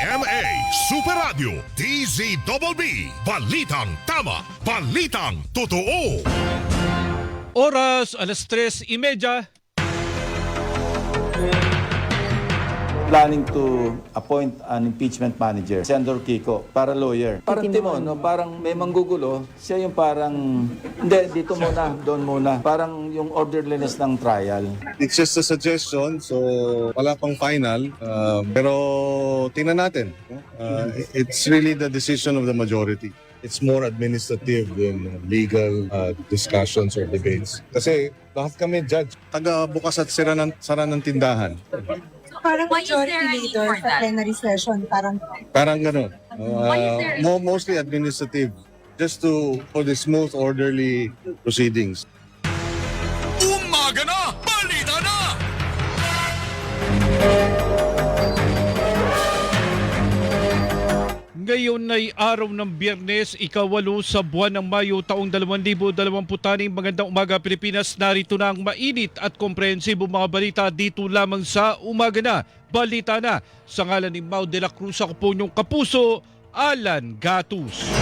GMA Super Radio DZBB Balitang Tama, Balitang Totoo. Oras, 3:30. Planning to appoint an impeachment manager, Senator Kiko, para lawyer. Parang Timon, no? Parang may manggugulo, siya yung parang, hindi, dito muna, doon muna. Parang yung orderliness ng trial. It's just a suggestion, so wala pang final. Pero tingnan natin. It's really the decision of the majority. It's more administrative than legal discussions or debates. Kasi lahat kami judge. Taga bukas at sara ng tindahan. Parang Why is there majority a need leader for sa that? plenary session, parang Parang gano'n. Why is there- Mostly administrative. Just for the smooth, orderly proceedings. Umaga na, balita na! Ngayon ay araw ng Biyernes, 8 sa buwan ng Mayo taong 2026. Magandang umaga Pilipinas, narito na ang mainit at komprehensibong mga balita dito lamang sa Umaga na, Balita na. Sa ngalan ni Mau de la Cruz, ako po inyong kapuso, Alan Gatus.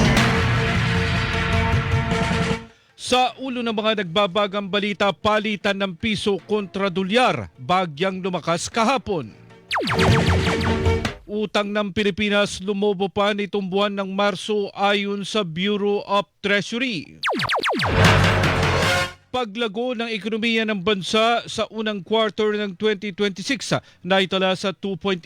Sa ulo ng mga nagbabagang balita, palitan ng piso kontra dolyar, bagyang lumakas kahapon. Utang ng Pilipinas lumobo pa nitong buwan ng Marso ayon sa Bureau of Treasury. Paglago ng ekonomiya ng bansa sa unang quarter ng 2026 naitala sa 2.8%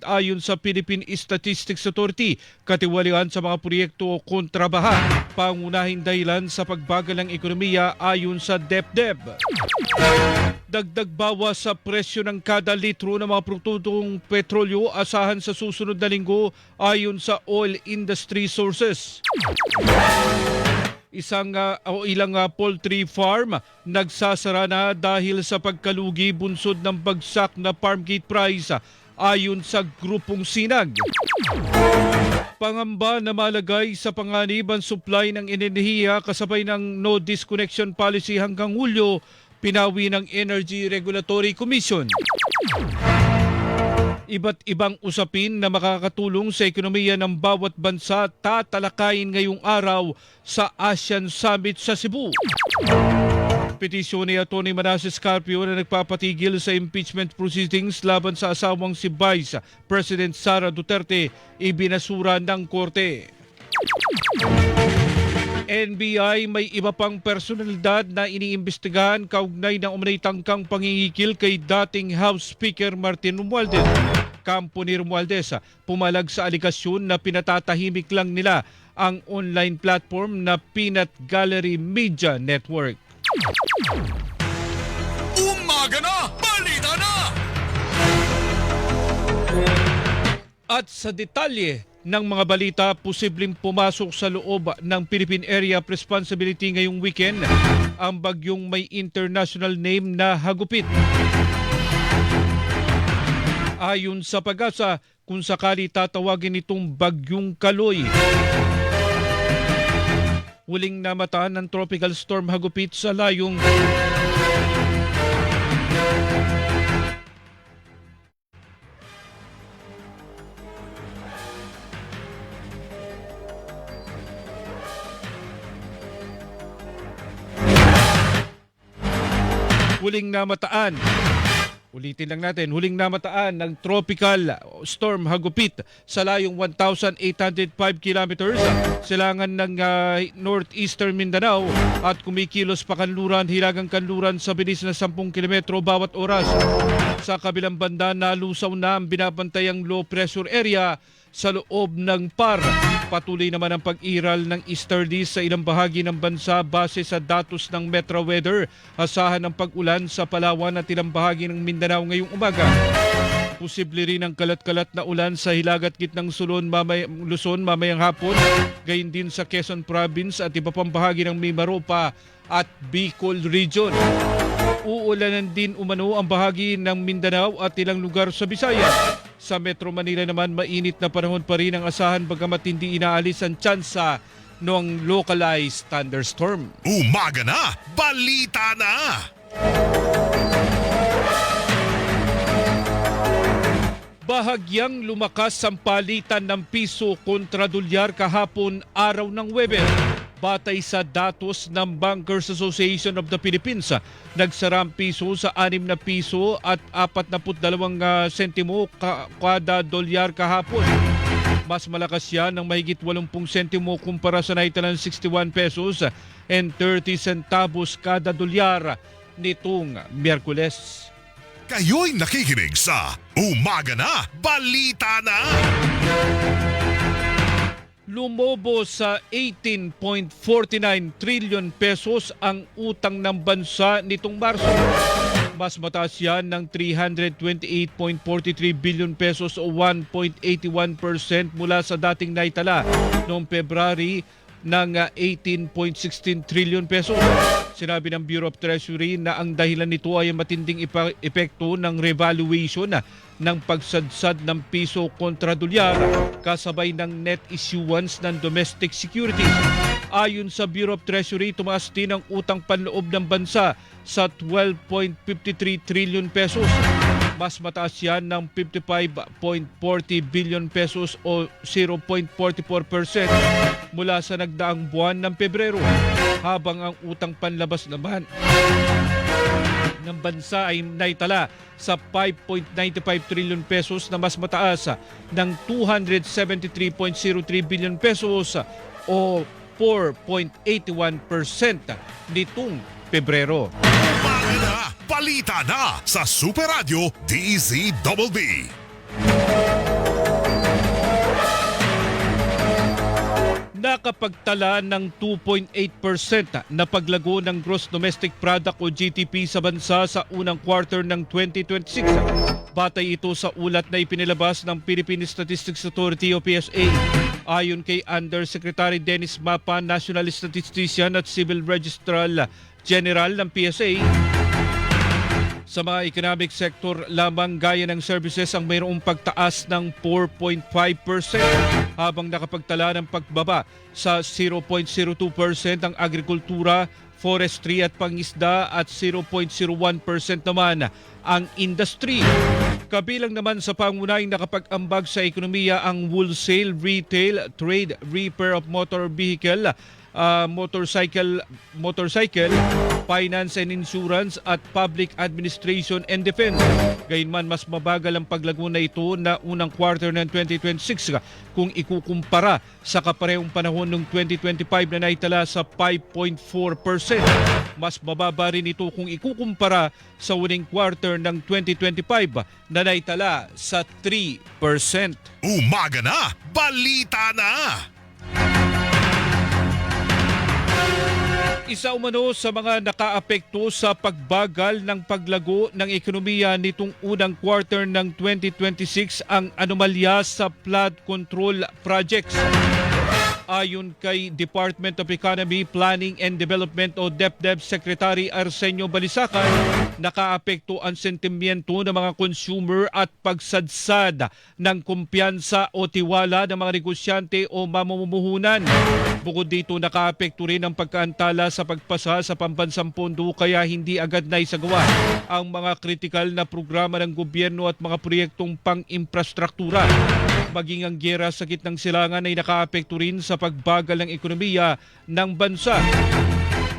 ayon sa Philippine Statistics Authority. Katiwalian sa mga proyekto kontrabaha, pangunahing dahilan sa pagbagal ng ekonomiya ayon sa DepDep. Dagdag bawas sa presyo ng kada litro ng mga produktong petrolyo asahan sa susunod na linggo ayon sa oil industry sources. Ilang poultry farm nagsasara na dahil sa pagkalugi bunsod ng bagsak na farm gate price ayon sa grupong Sinag. Pangamba na malagay sa panganib ang supply ng enerhiya kasabay ng no disconnection policy hanggang Hulyo, pinawi ng Energy Regulatory Commission. Iba't ibang usapin na makakatulong sa ekonomiya ng bawat bansa tatalakayin ngayong araw sa ASEAN Summit sa Cebu. Petisyon ni Atty. Manasseh Carpio na nagpapatigil sa impeachment proceedings laban sa asawang si Vice President Sara Duterte ibinasura ng korte. NBI may iba pang personalidad na iniimbestigahan kaugnay ng umunay tangkang pangingikil kay dating House Speaker Martin Romualdez. Kampo ni Romualdez pumalag sa aligasyon na pinatatahimik lang nila ang online platform na Peanut Gallery Media Network. Umaga na, balita na! At sa detalye ng mga balita, posibleng pumasok sa loob ng Philippine Area of Responsibility ngayong weekend ang bagyong may international name na Hagupit. Ayon sa Pag-asa, kung sakali tatawagin itong bagyong Kaloy, huling namataan ng Tropical Storm Hagupit sa layong Ulitin lang natin, huling namataan ng Tropical Storm Hagupit sa layong 1,805 kilometers silangan ng northeastern Mindanao at kumikilos pa kanluran, hilagang kanluran sa bilis na 10 kilometro bawat oras. Sa kabilang banda, nalusaw na ang binabantayang low pressure area sa loob ng PAR. Patuloy naman ang pag-iral ng easterlies sa ilang bahagi ng bansa base sa datos ng Metro Weather. Asahan ng pag-ulan sa Palawan at ilang bahagi ng Mindanao ngayong umaga. Posible rin ang kalat-kalat na ulan sa hilagat gitnang Luzon mamayang hapon. Gayon din sa Quezon Province at iba pang bahagi ng Mimaropa at Bicol Region. Uulanan din umano ang bahagi ng Mindanao at ilang lugar sa Visayas. Sa Metro Manila naman, mainit na panahon pa rin ang asahan bagamat hindi inaalis ang tsansa ng localized thunderstorm. Umaga na, balita na! Bahagyang lumakas ang palitan ng piso kontra dolyar kahapon araw ng Webes. Batay sa datos ng Bankers Association of the Philippines, nagsara ang piso sa 6 na piso at 42 sentimo kada dolyar kahapon. Mas malakas yan ng mahigit 80 sentimo kumpara sa naitalang 61 pesos and 30 centavos kada dolyar nitong Miyerkules. Kayo'y nakikinig sa Umaga na, Balita na! Lumobo sa 18.49 trillion pesos ang utang ng bansa nitong Marso. Mas mataas yan ng 328.43 billion pesos o 1.81% mula sa dating naitala noong February ng 18.16 trillion pesos. Sinabi ng Bureau of Treasury na ang dahilan nito ay matinding epekto ng revaluation ng pagsadsad ng piso kontra dolyar kasabay ng net issuance ng domestic securities. Ayon sa Bureau of Treasury, tumaas din ang utang panloob ng bansa sa 12.53 trillion pesos. Mas mataas yan ng 55.40 billion pesos o 0.44% mula sa nagdaang buwan ng Pebrero, habang ang utang panlabas naman ng bansa ay naitala sa 5.95 trillion pesos na mas mataas ng 273.03 billion pesos o 4.81% nitong Pebrero. Umaga na, Balita na sa Super Radio DZBB. Nakapagtala ng 2.8% na paglago ng Gross Domestic Product o GDP sa bansa sa unang quarter ng 2026. Batay ito sa ulat na ipinilabas ng Philippine Statistics Authority o PSA. Ayon kay Undersecretary Dennis Mapa, National Statistician at Civil Registrar General ng PSA, sa mga economic sector lamang gaya ng services ang mayroong pagtaas ng 4.5% habang nakapagtala ng pagbaba sa 0.02% ang agrikultura, forestry at pangisda at 0.01% naman ang industry. Kabilang naman sa pangunahing nakapag-ambag sa ekonomiya ang wholesale, retail, trade, repair of motor vehicle, motorcycle, finance and insurance at public administration and defense. Gayunman, mas mabagal ang paglago na ito na unang quarter ng 2026 kung ikukumpara sa kaparehong panahon ng 2025 na naitala sa 5.4%. Mas mababa rin ito kung ikukumpara sa huling quarter ng 2025 na naitala sa 3%. Umaga na, Balita na! Isa umano sa mga nakaapekto sa pagbagal ng paglago ng ekonomiya nitong unang quarter ng 2026 ang anomalya sa flood control projects. Ayon kay Department of Economy, Planning and Development o DepDev Secretary Arsenio Balisacan, nakaapekto ang sentimiento ng mga consumer at pagsadsad ng kumpiyansa o tiwala ng mga negosyante o mamumuhunan. Bukod dito, nakaapekto rin ang pagkaantala sa pagpasa sa pambansang pondo kaya hindi agad na isagawa ang mga kritikal na programa ng gobyerno at mga proyektong pang-infrastruktura. Maging ang giyera sa gitnang silangan ay nakaapekto rin sa pagbagal ng ekonomiya ng bansa.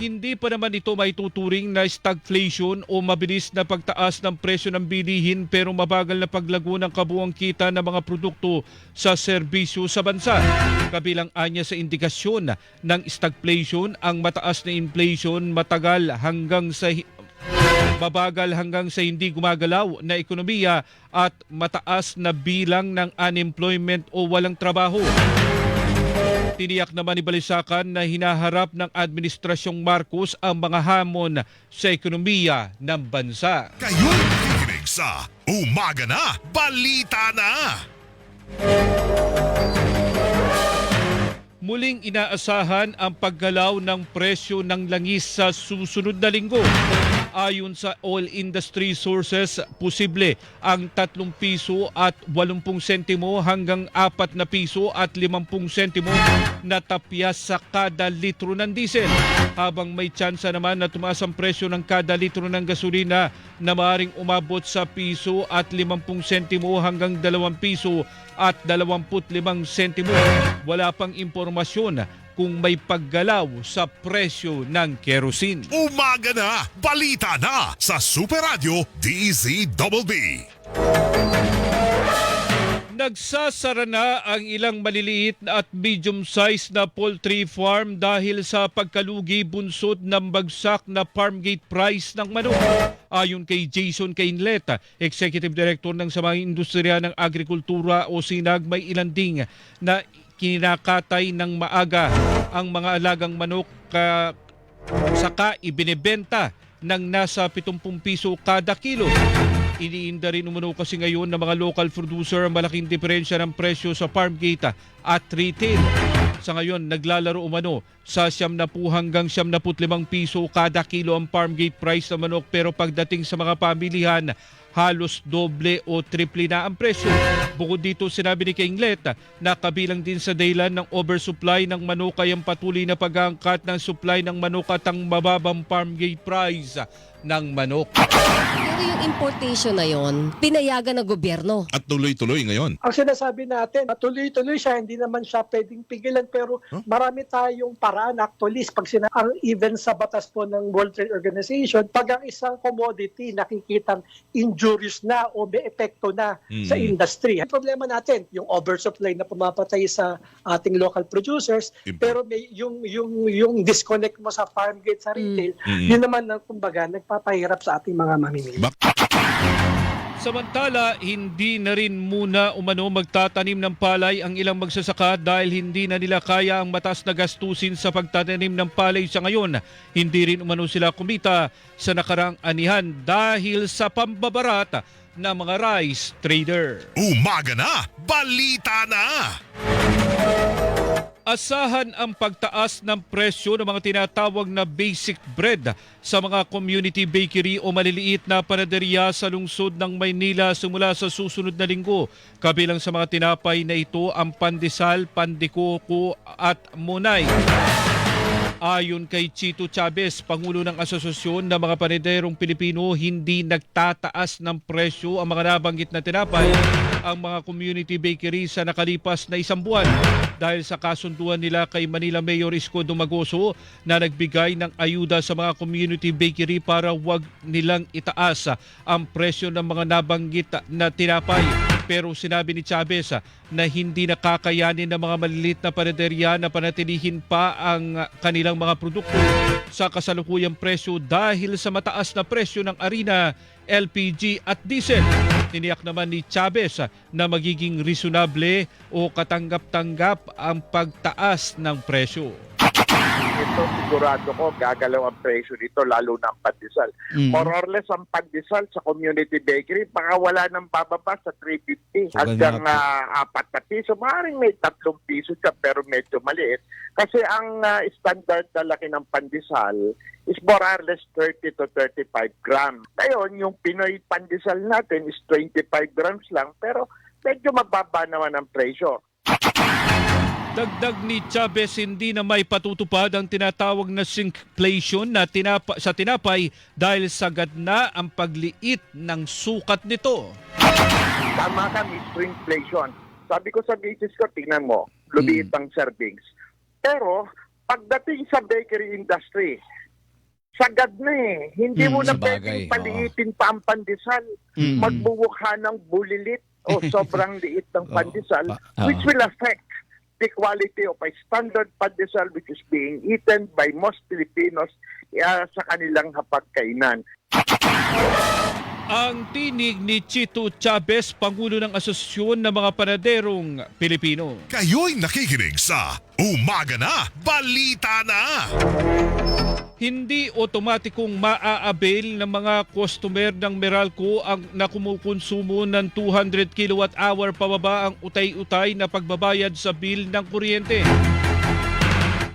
Hindi pa naman ito maituturing na stagflation o mabilis na pagtaas ng presyo ng bilihin pero mabagal na paglago ng kabuuang kita ng mga produkto sa serbisyo sa bansa. Kabilang anya sa indikasyon ng stagflation ang mataas na inflation, mabagal hanggang sa hindi gumagalaw na ekonomiya at mataas na bilang ng unemployment o walang trabaho. Tiniyak naman ni Balisacan na hinaharap ng Administrasyong Marcos ang mga hamon sa ekonomiya ng bansa. Kayo'y nakikinig sa Umaga na, Balita na! Muling inaasahan ang paggalaw ng presyo ng langis sa susunod na linggo. Ayon sa oil industry sources, posible ang 3 piso at 80 sentimo hanggang 4 na piso at 50 sentimo na tapyas sa kada litro ng diesel. Habang may tsansa naman na tumaas ang presyo ng kada litro ng gasolina na maaaring umabot sa piso at 50 sentimo hanggang 2 piso at 25 sentimo. Wala pang impormasyon kung may paggalaw sa presyo ng kerosene. Umaga na, balita na sa Super Radio DZBB. Nagsasara na ang ilang maliliit at medium-sized na poultry farm dahil sa pagkalugi bunsod ng bagsak na farm gate price ng manok. Ayon kay Jason Cainlet, Executive Director ng Samaang Industriya ng Agrikultura o SINAG, may ilan ding na kinakatay ng maaga ang mga alagang manok saka ibinebenta ng nasa 70 piso kada kilo. Iniinda rin umano kasi ngayon ng mga local producer ang malaking diferensya ng presyo sa farm gate at retail. Sa ngayon, naglalaro umano sa 70 hanggang 75 piso kada kilo ang farm gate price ng manok, pero pagdating sa mga pamilihan, halos doble o triple na ang presyo. Bukod dito, sinabi ni Cainlet na kabilang din sa dahilan ng oversupply ng manok ay ang patuloy na pag-aangkat ng supply ng manok at ang mababang farm gate price ng manok. Pero yung importation na yon, pinayagan ng gobyerno. At tuloy-tuloy ngayon. Ang sinasabi natin, tuloy-tuloy siya, hindi naman siya pwedeng pigilan, pero marami tayong paraan actually. Pag ang even sa batas po ng World Trade Organization, pag ang isang commodity nakikitang injurious na o may epekto na sa industry. Ang problema natin, yung oversupply na pumapatay sa ating local producers, pero may yung disconnect mo sa farm gate sa retail, yun naman ang kumbaga nagpapahirap sa ating mga mamimili. Samantala, hindi na rin muna umano magtatanim ng palay ang ilang magsasaka dahil hindi na nila kaya ang mataas na gastusin sa pagtatanim ng palay sa ngayon. Hindi rin umano sila kumita sa nakaraang anihan dahil sa pambabarat ng mga rice trader. Umaga na, balita na! Asahan ang pagtaas ng presyo ng mga tinatawag na basic bread sa mga community bakery o maliliit na panaderya sa lungsod ng Maynila simula sa susunod na linggo. Kabilang sa mga tinapay na ito ang pandesal, pandikoko at monay. Ayon kay Chito Chavez, Pangulo ng Asosasyon ng mga Panaderong Pilipino, hindi nagtataas ng presyo ang mga nabanggit na tinapay ang mga community bakery sa nakalipas na isang buwan dahil sa kasunduan nila kay Manila Mayor Isko Dumagoso na nagbigay ng ayuda sa mga community bakery para wag nilang itaas ang presyo ng mga nabanggit na tinapay. Pero sinabi ni Chavez na hindi nakakayanin ng mga maliliit na panaderya na panatilihin pa ang kanilang mga produkto sa kasalukuyang presyo dahil sa mataas na presyo ng arena, LPG at diesel. Tiniyak naman ni Chavez na magiging reasonable o katanggap-tanggap ang pagtaas ng presyo. Ito sigurado ko gagalaw ang presyo dito, lalo na ang pandesal. More or less ang pandesal sa community bakery baka wala nang bababa sa 350 hanggang 4 na piso. Maaaring may 3 piso siya pero medyo maliit. Kasi ang standard na laki ng pandesal is more or less 30 to 35 grams. Ngayon, yung Pinoy pandesal natin is 25 grams lang pero medyo mababa naman ang presyo. Dagdag ni Chavez, hindi na may patutupad ang tinatawag na shrinkflation na sa tinapay dahil sagad na ang pagliit ng sukat nito. Tama ka, shrinkflation. Sabi ko sa business ko, tingnan mo, lumiit ang servings. Pero pagdating sa bakery industry, sagad na eh. Hindi mo na pwedeng paliitin pa ang pandesal. Magmumukha ng bulilit o sobrang liit ng pandesal, which will affect the quality of a standard pandesal which is being eaten by most Filipinos sa kanilang hapagkainan. Ang tinig ni Chito Chavez, Pangulo ng Asosasyon ng mga Panaderong Pilipino. Kayo'y nakikinig sa Umaga na, balita na! Hindi otomatikong maa-avail ng mga customer ng Meralco ang nakumukonsumo ng 200 kWh pababa ang utay-utay na pagbabayad sa bill ng kuryente.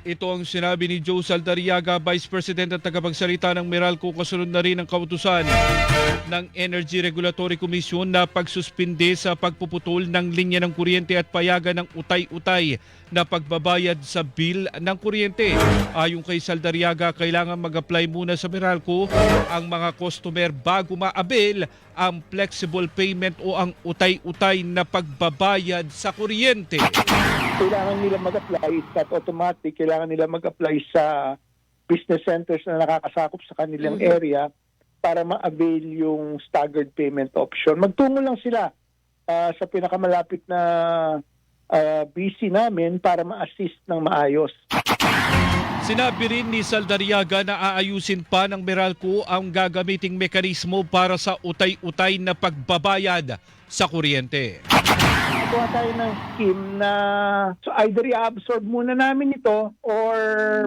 Ito ang sinabi ni Joe Saldariaga, Vice President at tagapagsalita ng Meralco, kasunod na rin ang kautusan ng Energy Regulatory Commission na pagsuspinde sa pagpuputol ng linya ng kuryente at payagan ng utay-utay na pagbabayad sa bill ng kuryente. Ayon kay Saldariaga, kailangan mag-apply muna sa Meralco ang mga customer bago ma-avail ang flexible payment o ang utay-utay na pagbabayad sa kuryente. Kailangan nila mag-apply, it's not automatic. Kailangan nila mag-apply sa business centers na nakakasakop sa kanilang area para ma-avail yung staggered payment option. Magtungo lang sila sa pinakamalapit na BC namin para ma-assist ng maayos. Sinabi rin ni Saldariaga na aayusin pa ng Meralco ang gagamiting mekanismo para sa utay-utay na pagbabayad sa kuryente. Gawa tayo ng scheme na so either i-absorb muna namin ito or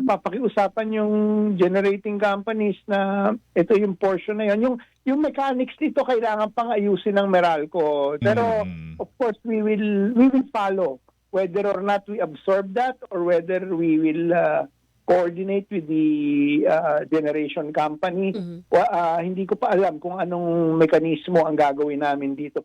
papakiusapan yung generating companies na ito yung portion na yun. Yung mechanics dito kailangan pang ayusin ng Meralco. Pero of course we will follow whether or not we absorb that or whether we will coordinate with the generation company. Hindi ko pa alam kung anong mekanismo ang gagawin namin dito.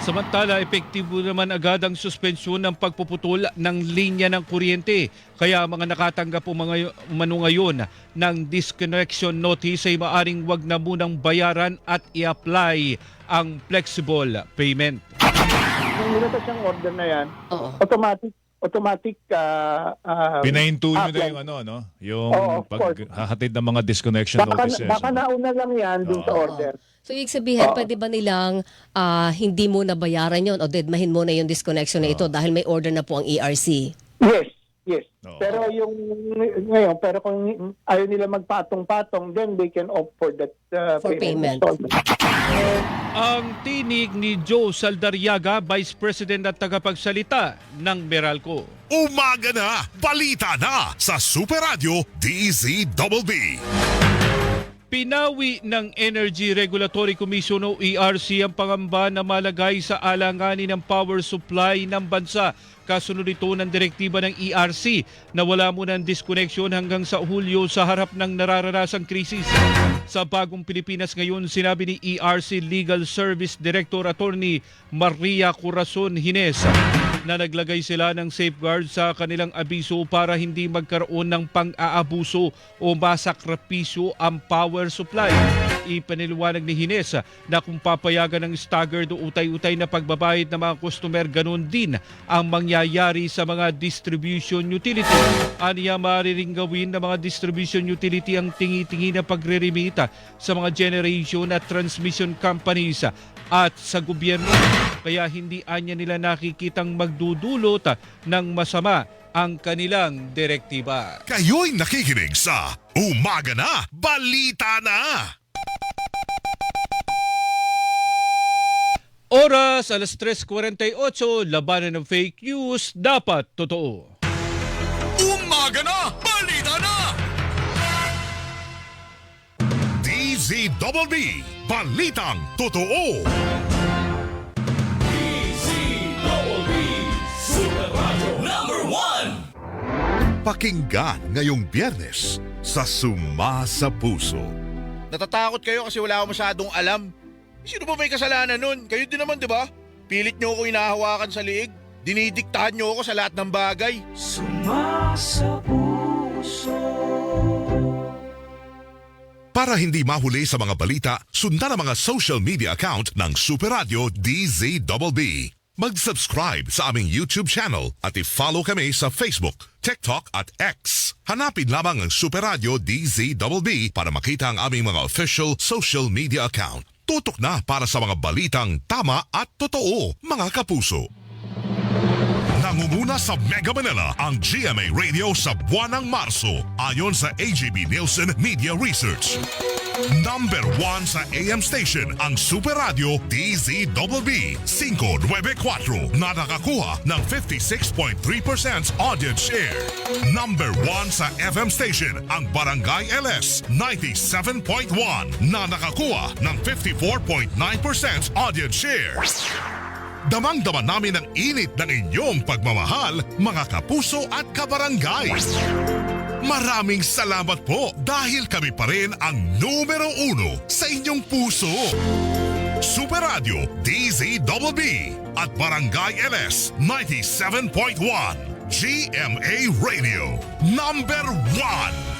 Samantala, epektibo naman agad ang suspensyon ng pagpuputol ng linya ng kuryente. Kaya mga nakatanggap umano ngayon ng disconnection notice ay maaring wag na munang bayaran at i-apply ang flexible payment. Kung nilabas yung order na yan, automatic Pinahinto nyo na yung yung paghahatid ng mga disconnection notices. Baka nauna lang yan dun sa order. So, ibig sabihin, pwede ba nilang hindi mo na bayaran yon o deadmahin mo na yung disconnection na ito dahil may order na po ang ERC? Yes. Pero yung ngayon, kung ayaw nila magpatong-patong, then they can opt for that For payment. Ang tinig ni Joe Saldariaga, Vice President at tagapagsalita ng Meralco. Umaga na, balita na sa Super Radio DZBB. Pinawi ng Energy Regulatory Commission o ERC ang pangamba na malagay sa alanganin ng power supply ng bansa. Kasunod ito ng direktiba ng ERC na wala muna ng disconnection hanggang sa Hulyo sa harap ng nararanasang krisis. Sa bagong Pilipinas ngayon, sinabi ni ERC Legal Service Director Attorney Maria Corazon Hines na naglagay sila ng safeguard sa kanilang abiso para hindi magkaroon ng pang-aabuso o masakripisyo ang power supply. Ipaniliwanag ni Hines na kung papayagan ng staggered o utay-utay na pagbabayad ng mga customer, ganun din ang mangyayari sa mga distribution utility. Aniya maaaring gawin ng mga distribution utility ang tingi-tingi na pagre-remita sa mga generation at transmission companies at sa gobyerno. Kaya hindi anya nila nakikitang magdudulot ng masama ang kanilang direktiba. Kayo'y nakikinig sa Umaga na, Balita na! Oras, 3:48, labanan ng fake news, dapat totoo. Umaga na, Balita na! DZBB, Balitang Totoo! Pakinggan ngayong Biyernes sa Suma sa Puso. Natatakot kayo kasi wala akong masyadong alam. Sino ba may kasalanan nun? Kayo din naman, di ba? Pilit nyo ako hinahawakan sa liig. Dinidiktahan nyo ako sa lahat ng bagay. Suma sa Puso. Para hindi mahuli sa mga balita, sundan ang mga social media account ng Super Radio DZBB. Mag-subscribe sa aming YouTube channel at i-follow kami sa Facebook, TikTok at X. Hanapin lamang ang Super Radio DZBB para makita ang aming mga official social media account. Tutok na para sa mga balitang tama at totoo, mga kapuso. Nangunguna sa Mega Manila ang GMA Radio sa buwan ng Marso ayon sa AGB Nielsen Media Research. Number 1 sa AM station ang Super Radio DZBB 594 na nakakuha ng 56.3% audience share. Number 1 sa FM station ang Barangay LS 97.1 na nakakuha ng 54.9% audience share. Damang-dama namin ang init ng inyong pagmamahal, mga kapuso at kabarangay. Maraming salamat po dahil kami pa rin ang numero 1 sa inyong puso. Super Radio DZBB at Barangay LS 97.1 GMA Radio number 1.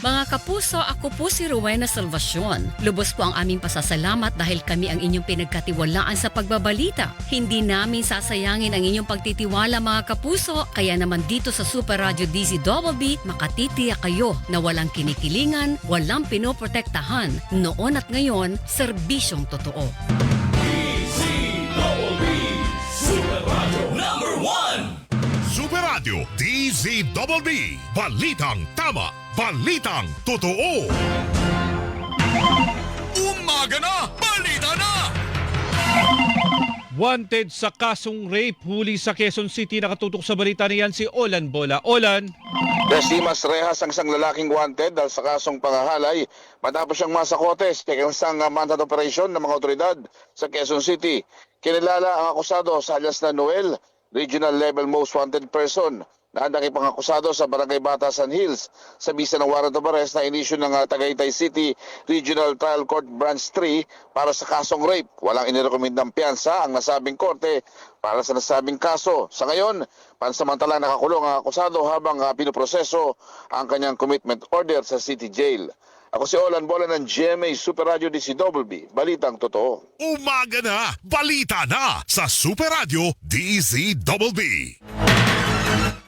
Mga kapuso, ako po si Rowena Salvacion. Lubos po ang aming pasasalamat dahil kami ang inyong pinagkatiwalaan sa pagbabalita. Hindi namin sasayangin ang inyong pagtitiwala mga kapuso, kaya naman dito sa Super Radio DZBB, makatitiyak kayo na walang kinikilingan, walang pinoprotektahan. Noon at ngayon, serbisyong totoo. Super Radio DZBB, balitang tama, balitang totoo. Umaga na, balita na! Wanted sa kasong rape, huli sa Quezon City. Nakatutok sa balita niyan si Olan Bola. Olan. Decimas Rehas ang isang lalaking wanted dahil sa kasong pangahalay matapos siyang masakotes sa isang manhunt operation ng mga otoridad sa Quezon City. Kinilala ang akusado sa alias na Noel, Regional Level Most Wanted Person, na handang ipangakusado sa Barangay Batasan Hills sa bisa ng warrant of arrest na inisyu ng Tagaytay City Regional Trial Court Branch 3 para sa kasong rape. Walang inirekomendang piyansa ang nasabing korte para sa nasabing kaso. Sa ngayon, pansamantalang nakakulong ang akusado habang pinuproseso ang kanyang commitment order sa City Jail. Ako si Olan Bola ng GMA Super Radio DZBB. Balitang totoo. Umaga na, balita na sa Super Radio DZBB.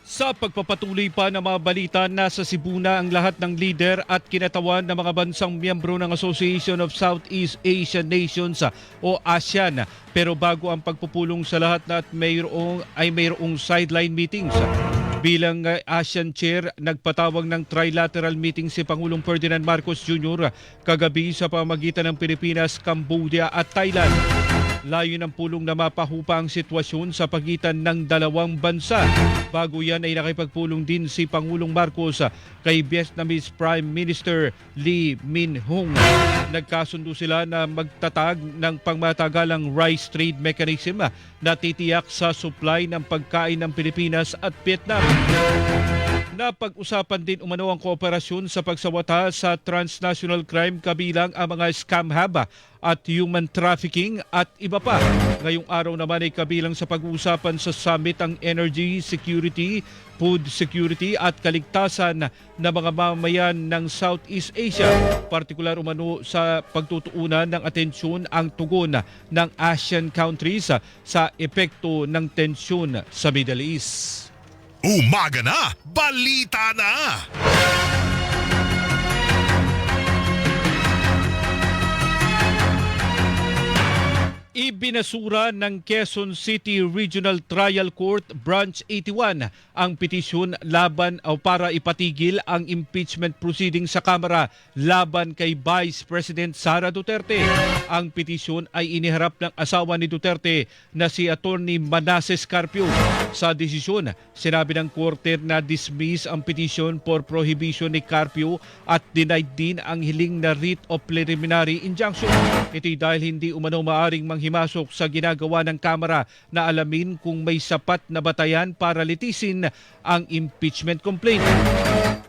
Sa pagpapatuloy pa ng mga balita, nasa Cebu na ang lahat ng leader at kinatawan ng mga bansang miyembro ng Association of Southeast Asian Nations o ASEAN. Pero bago ang pagpupulong sa lahat na at mayroong sideline meetings. Bilang ASEAN Chair, nagpatawag ng trilateral meeting si Pangulong Ferdinand Marcos Jr. kagabi sa pamamagitan ng Pilipinas, Cambodia at Thailand. Layo ng pulong na mapahupa ang sitwasyon sa pagitan ng dalawang bansa. Bago yan ay nakipagpulong din si Pangulong Marcos kay Vietnamese Prime Minister Lee Min-hung. Nagkasundo sila na magtatag ng pangmatagalang rice trade mechanism na titiyak sa supply ng pagkain ng Pilipinas at Vietnam. Napag-usapan din umano ang kooperasyon sa pagsawata sa transnational crime kabilang ang mga scam hub at human trafficking at iba pa. Ngayong araw naman ay kabilang sa pag-uusapan sa summit ang energy security, food security at kaligtasan ng mga mamayan ng Southeast Asia. Partikular umano sa pagtutuunan ng atensyon ang tugon ng ASEAN countries sa epekto ng tensyon sa Middle East. Umaga na, balita na! Ibinasura ng Quezon City Regional Trial Court Branch 81 ang petisyon laban o para ipatigil ang impeachment proceeding sa Kamara laban kay Vice President Sara Duterte. Ang petisyon ay iniharap ng asawa ni Duterte na si Attorney Manasseh Carpio. Sa desisyon, sinabi ng korte na dismiss ang petisyon for prohibition ni Carpio at denied din ang hiling na writ of preliminary injunction. Ito'y dahil hindi umano maaring himasok sa ginagawa ng Kamara na alamin kung may sapat na batayan para litisin ang impeachment complaint.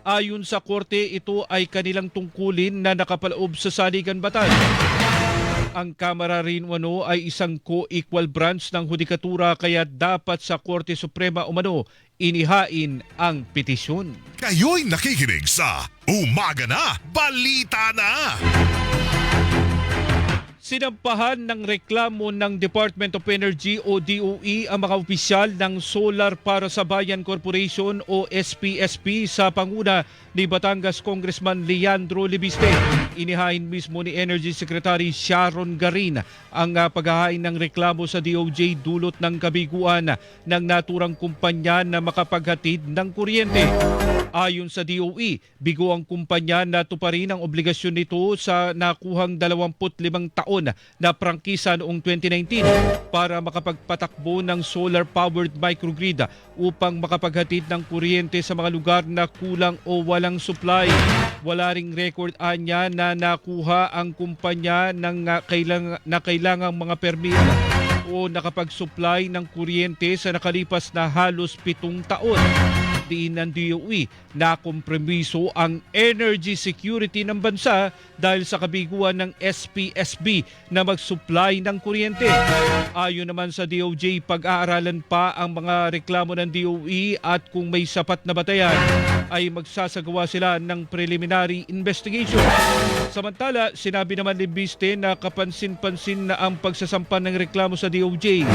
Ayon sa korte, ito ay kanilang tungkulin na nakapaloob sa saligan batas. Ang Kamara rin umano ay isang co-equal branch ng hudikatura kaya dapat sa Korte Suprema umano inihain ang petisyon. Kayo'y nakikinig sa Umaga na, Balita na! Sinampahan ng reklamo ng Department of Energy o DOE ang mga opisyal ng Solar para sa Bayan Corporation o SPSP sa panguna ni Batangas Congressman Leandro Libiste. Inihain mismo ni Energy Secretary Sharon Garin ang paghahain ng reklamo sa DOJ dulot ng kabiguan ng naturang kumpanya na makapaghatid ng kuryente. Ayon sa DOE, bigo ang kumpanya na tuparin ang obligasyon nito sa nakuhang 25 taon na prangkisa noong 2019 para makapagpatakbo ng solar-powered microgrid upang makapaghatid ng kuryente sa mga lugar na kulang o wala walang supply. Wala ring record anya na nakuha ang kumpanya ng kailangang mga permit o nakapag-supply ng kuryente sa nakalipas na halos 7 taon. Diin ng DOE na kompromiso ang energy security ng bansa dahil sa kabiguan ng SPSB na mag-supply ng kuryente. Ayon naman sa DOJ, pag-aaralan pa ang mga reklamo ng DOE at kung may sapat na batayan ay magsasagawa sila ng preliminary investigation. Samantala, sinabi naman ni Biste na kapansin-pansin na ang pagsasampa ng reklamo sa DOJ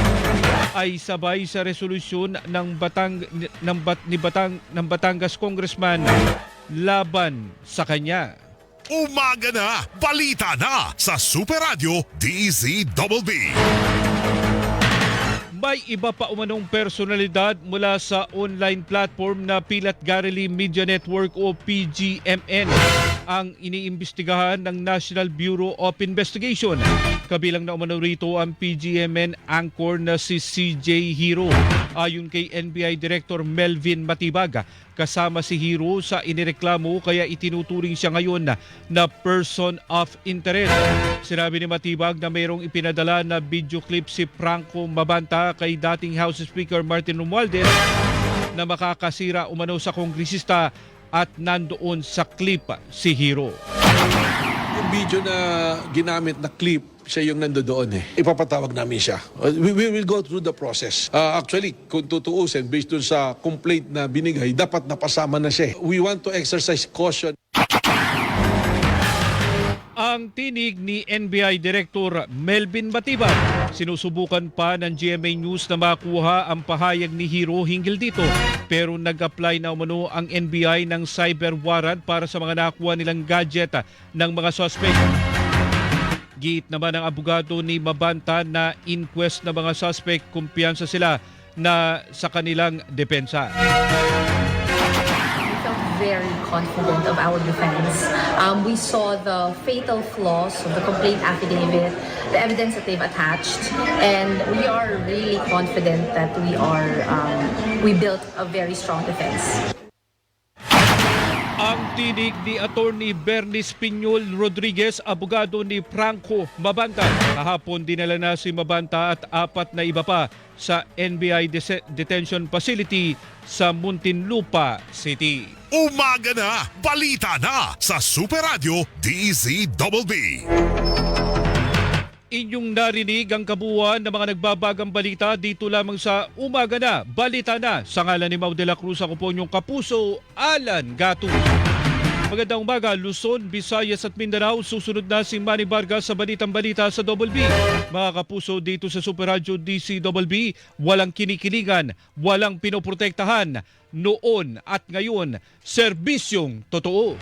ay sabay sa resolusyon ng Batangas Congressman laban sa kanya. Umaga na, balita na sa Super Radio DZBB. May iba pa umanong personalidad mula sa online platform na Pilat Gareli Media Network o PGMN ang iniimbestigahan ng National Bureau of Investigation. Kabilang na umano rito ang PGMN anchor na si CJ Hero. Ayon kay NBI Director Melvin Matibag, kasama si Hero sa inireklamo kaya itinuturing siya ngayon na person of interest. Sinabi ni Matibag na mayroong ipinadala na video clip si Franco Mabanta kay dating House Speaker Martin Romualdez na makakasira umano sa kongresista at nandoon sa clip si Hero. Yung video na ginamit na clip, siya yung nandoon eh. Ipapatawag namin siya. We will go through the process. Actually, kung tutuusin, based dun sa complaint na binigay, dapat napasama na siya. We want to exercise caution. Ang tinig ni NBI Director Melvin Matibag, sinusubukan pa ng GMA News na makuha ang pahayag ni Hero hinggil dito. Pero nag-apply na umano ang NBI ng cyber warrant para sa mga nakuha nilang gadget ng mga suspect. Giit naman ang abogado ni Mabanta na inquest na mga suspect, kumpiyansa sila na sa kanilang depensa. Very confident of our defense. We saw the fatal flaws of the complaint affidavit, the evidence that they've attached, and we are really confident that we built a very strong defense. Ang tinig ni Attorney Bernice Piñol Rodriguez, abogado ni Franco Mabanta. Kahapon dinala na si Mabanta at 4 na iba pa sa NBI Detention Facility sa Muntinlupa City. Umaga na, balita na sa Super Radio DZBB. Inyong narinig ang kabuuan ng mga nagbabagang balita dito lamang sa Umaga na, Balita na. Sa ngalan ni Mau de la Cruz, ako po inyong kapuso, Alan Gatus. Magandang umaga, Luzon, Visayas at Mindanao. Susunod na si Manny Vargas sa Balitang Balita sa Double B. Mga kapuso, dito sa Super Radio DZBB, walang kinikilingan, walang pinoprotektahan. Noon at ngayon, serbisyong totoo.